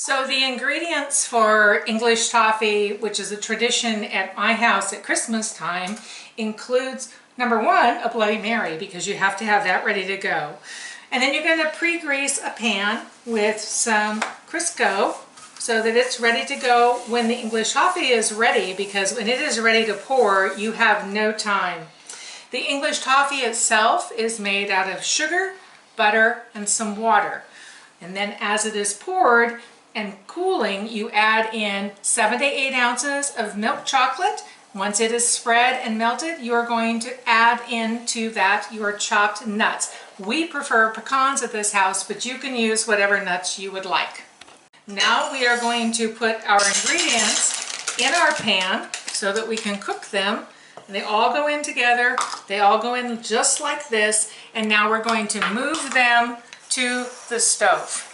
So the ingredients for English toffee, which is a tradition at my house at Christmas time, includes, number one, a Bloody Mary, because you have to have that ready to go. And then you're going to pre-grease a pan with some Crisco so that it's ready to go when the English toffee is ready, because when it is ready to pour, you have no time. The English toffee itself is made out of sugar, butter, and some water. And then as it is poured and cooling, you add in 7 to 8 ounces of milk chocolate. Once it is spread and melted, you're going to add into that your chopped nuts. We prefer pecans at this house, but you can use whatever nuts you would like. Now we are going to put our ingredients in our pan so that we can cook them. And they all go in together. They all go in just like this. And now we're going to move them to the stove.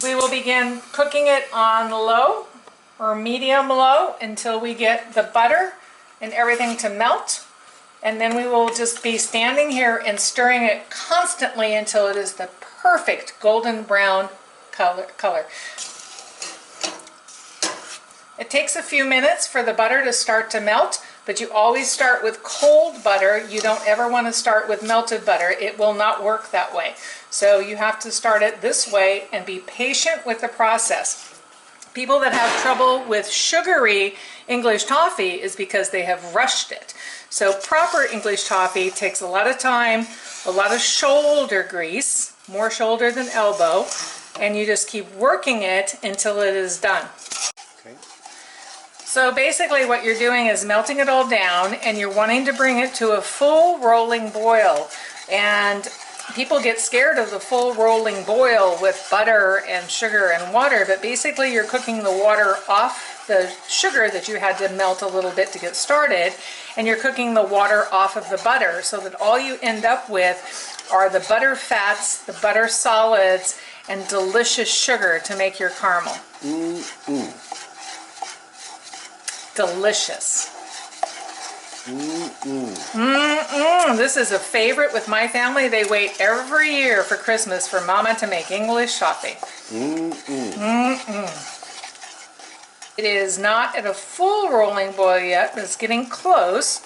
We will begin cooking it on low or medium low until we get the butter and everything to melt. And then we will just be standing here and stirring it constantly until it is the perfect golden brown color. It takes a few minutes for the butter to start to melt, but you always start with cold butter. You don't ever want to start with melted butter. It will not work that way. So you have to start it this way and be patient with the process. People that have trouble with sugary English toffee is because they have rushed it. So proper English toffee takes a lot of time, a lot of shoulder grease, more shoulder than elbow, and you just keep working it until it is done. Okay. So basically what you're doing is melting it all down, and you're wanting to bring it to a full rolling boil. And people get scared of the full rolling boil with butter and sugar and water, but basically you're cooking the water off the sugar that you had to melt a little bit to get started, and you're cooking the water off of the butter, so that all you end up with are the butter fats, the butter solids, and delicious sugar to make your caramel. Delicious. This is a favorite with my family. They wait every year for Christmas for Mama to make English toffee. It is not at a full rolling boil yet, but it's getting close.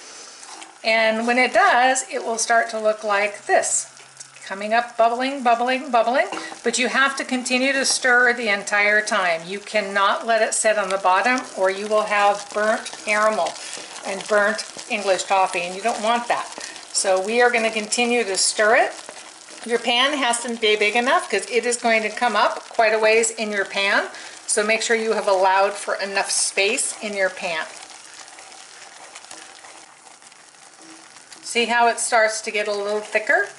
And when it does, it will start to look like this. Coming up, bubbling, bubbling, bubbling. But you have to continue to stir the entire time. You cannot let it sit on the bottom, or you will have burnt caramel and burnt English toffee, and you don't want that. So we are going to continue to stir it. Your pan has to be big enough because it is going to come up quite a ways in your pan. So make sure you have allowed for enough space in your pan. See how it starts to get a little thicker?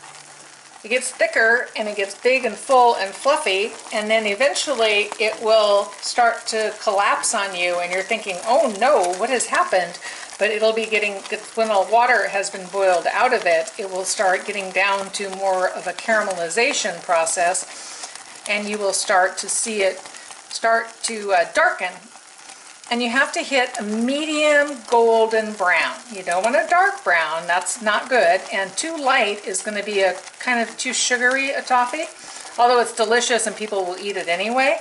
It gets thicker and it gets big and full and fluffy, and then eventually it will start to collapse on you and you're thinking, oh no, what has happened? But it'll be getting, when the water has been boiled out of it, it will start getting down to more of a caramelization process, and you will start to see it start to darken. And you have to hit a medium golden brown. You don't want a dark brown, that's not good. And too light is going to be a kind of too sugary a toffee. Although it's delicious and people will eat it anyway.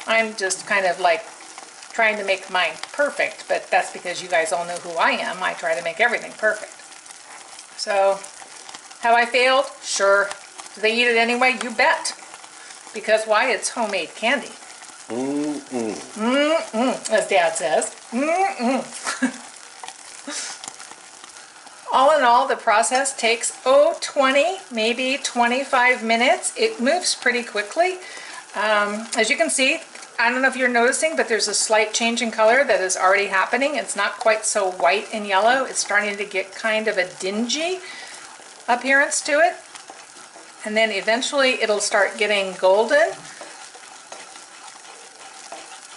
I'm just kind of like trying to make mine perfect, but that's because you guys all know who I am. I try to make everything perfect. So, have I failed? Sure. Do they eat it anyway? You bet. Because why? It's homemade candy. As Dad says. All in all, the process takes 20, maybe 25 minutes. It moves pretty quickly. As you can see, I don't know if you're noticing, but there's a slight change in color that is already happening. It's not quite so white and yellow. It's starting to get kind of a dingy appearance to it. And then eventually it'll start getting golden.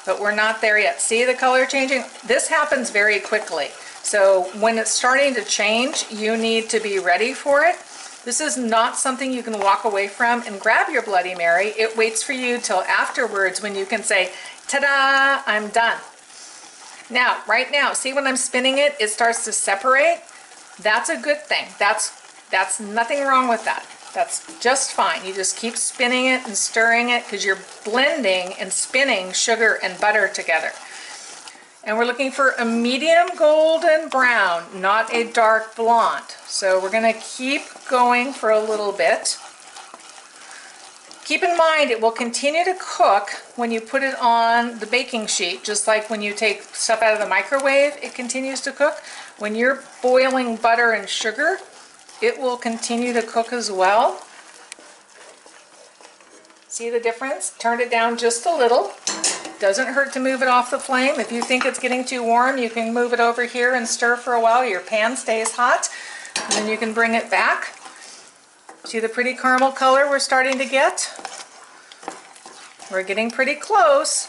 But we're not there yet. See the color changing? This happens very quickly. So when it's starting to change, you need to be ready for it. This is not something you can walk away from and grab your Bloody Mary. It waits for you till afterwards when you can say, ta-da, I'm done. Now, right now, see when I'm spinning it, it starts to separate. That's a good thing. That's nothing wrong with that. That's just fine. You just keep spinning it and stirring it because you're blending and spinning sugar and butter together. And we're looking for a medium golden brown, not a dark blonde. So we're going to keep going for a little bit. Keep in mind it will continue to cook when you put it on the baking sheet, just like when you take stuff out of the microwave, it continues to cook. When you're boiling butter and sugar, it will continue to cook as well. See the difference? Turn it down just a little. Doesn't hurt to move it off the flame. If you think it's getting too warm, you can move it over here and stir for a while. Your pan stays hot, and then you can bring it back. See the pretty caramel color we're starting to get? We're getting pretty close.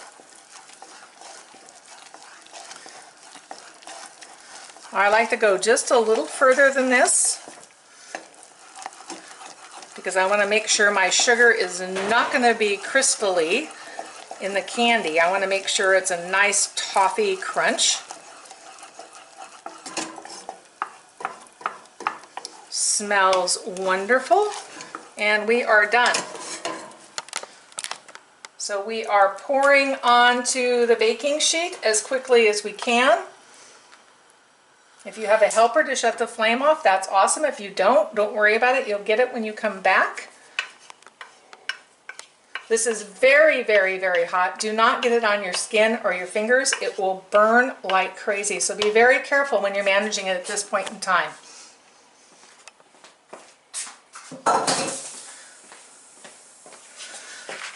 I like to go just a little further than this because I want to make sure my sugar is not going to be crystally in the candy. I want to make sure it's a nice toffee crunch. Smells wonderful, and we are done. So we are pouring onto the baking sheet as quickly as we can. If you have a helper to shut the flame off, that's awesome. If you don't worry about it. You'll get it when you come back. This is very, very, very hot. Do not get it on your skin or your fingers. It will burn like crazy. So be very careful when you're managing it at this point in time.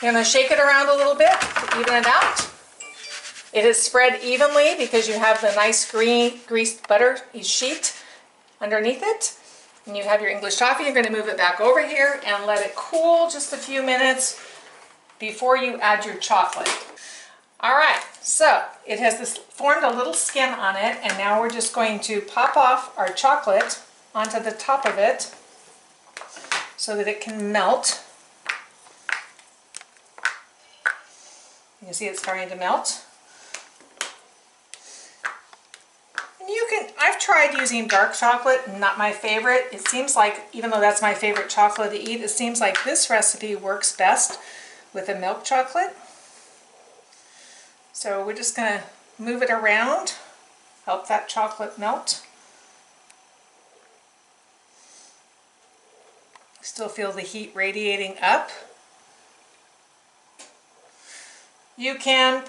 You're going to shake it around a little bit to even it out. It is spread evenly because you have the nice greased butter sheet underneath it. And you have your English toffee. You're going to move it back over here and let it cool just a few minutes before you add your chocolate. All right, so it has formed a little skin on it, and now we're just going to pop off our chocolate onto the top of it so that it can melt. You can see it's starting to melt. And I've tried using dark chocolate, not my favorite. It seems like, even though that's my favorite chocolate to eat, it seems like this recipe works best with a milk chocolate. So we're just going to move it around, help that chocolate melt. Still feel the heat radiating up. You can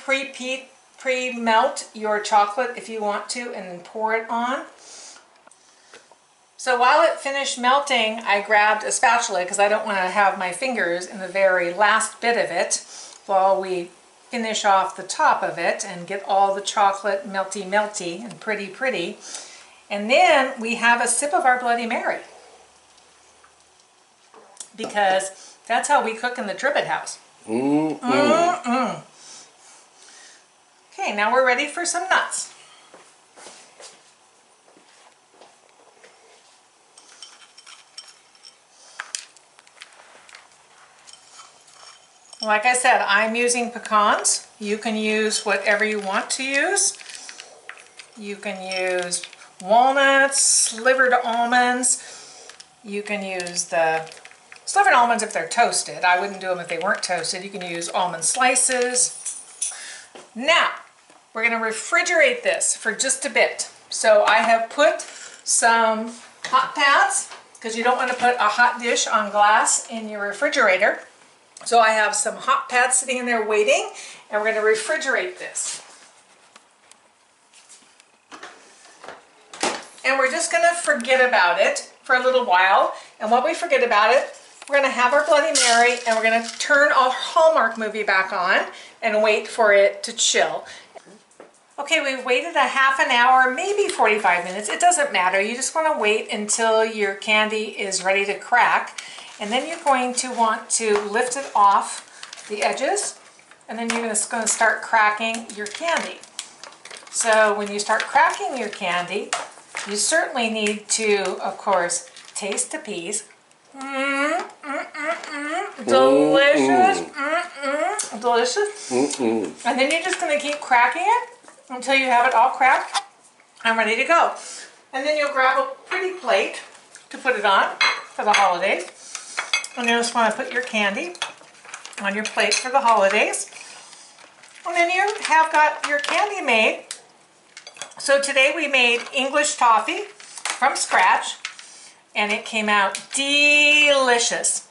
pre-melt your chocolate if you want to and then pour it on. So while it finished melting, I grabbed a spatula because I don't want to have my fingers in the very last bit of it while we finish off the top of it and get all the chocolate melty and pretty. And then we have a sip of our Bloody Mary because that's how we cook in the Tribbett house. Okay, now we're ready for some nuts. Like I said, I'm using pecans. You can use whatever you want to use. You can use walnuts, slivered almonds. You can use the slivered almonds if they're toasted. I wouldn't do them if they weren't toasted. You can use almond slices. Now, we're going to refrigerate this for just a bit. So I have put some hot pads, because you don't want to put a hot dish on glass in your refrigerator. So I have some hot pads sitting in there waiting, and we're going to refrigerate this. And we're just going to forget about it for a little while. And while we forget about it, we're going to have our Bloody Mary, and we're going to turn our Hallmark movie back on and wait for it to chill. Okay, we've waited a half an hour, maybe 45 minutes. It doesn't matter. You just want to wait until your candy is ready to crack. And then you're going to want to lift it off the edges, and then you're just going to start cracking your candy. So when you start cracking your candy, you certainly need to, of course, taste the peas. Delicious. Delicious. And then you're just going to keep cracking it until you have it all cracked and ready to go. And then you'll grab a pretty plate to put it on for the holidays. And you just want to put your candy on your plate for the holidays. And then you have got your candy made. So today we made English Toffee from scratch, and it came out delicious.